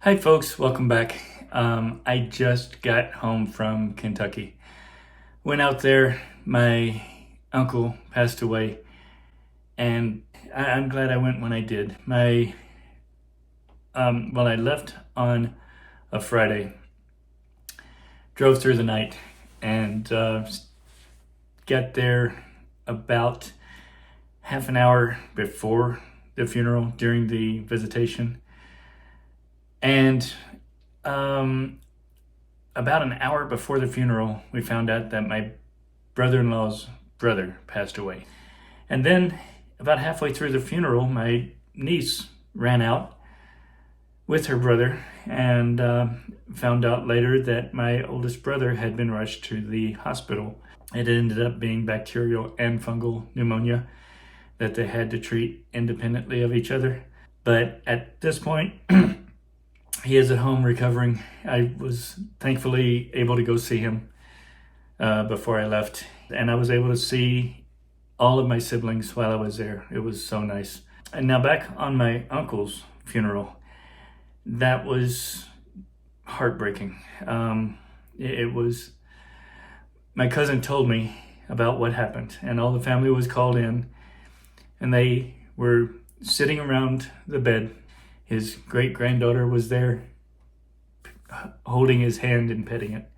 Hi folks, welcome back. I just got home from Kentucky. Went out there, my uncle passed away, and I'm glad I went when I did. I left on a Friday, drove through the night, and got there about half an hour before the funeral during the visitation. And about an hour before the funeral, we found out that my brother-in-law's brother passed away. And then about halfway through the funeral, my niece ran out with her brother and found out later that my oldest brother had been rushed to the hospital. It ended up being bacterial and fungal pneumonia that they had to treat independently of each other. But at this point, he is at home recovering. I was thankfully able to go see him before I left, and I was able to see all of my siblings while I was there. It was so nice. And now back on my uncle's funeral, that was heartbreaking. It was, my cousin told me about what happened, and all the family was called in, and they were sitting around the bed. His great-granddaughter was there holding his hand and petting it.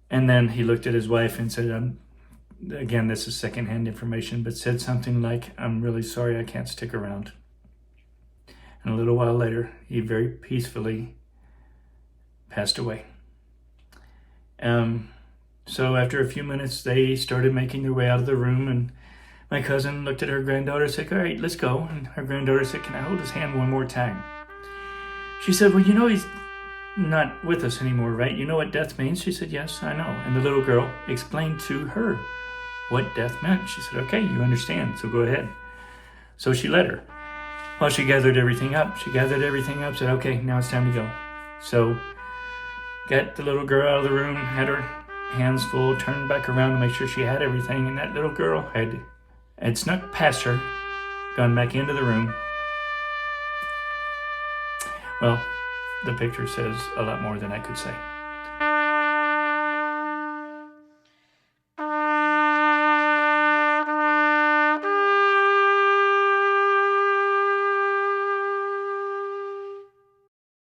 And then he looked at his wife and said, again, this is secondhand information, but said something like, "I'm really sorry I can't stick around." And a little while later, he very peacefully passed away. So after a few minutes, they started making their way out of the room, and my cousin looked at her granddaughter and said, "All right, let's go." And her granddaughter said, "Can I hold his hand one more time?" She said, "Well, he's not with us anymore, right? You know what death means?" She said, "Yes, I know." And the little girl explained to her what death meant. She said, "Okay, you understand, so go ahead." So she let her. Well, she gathered everything up, said, "Okay, now it's time to go." So got the little girl out of the room, had her hands full, turned back around to make sure she had everything, and that little girl had snuck past her, gone back into the room. Well, the picture says a lot more than I could say.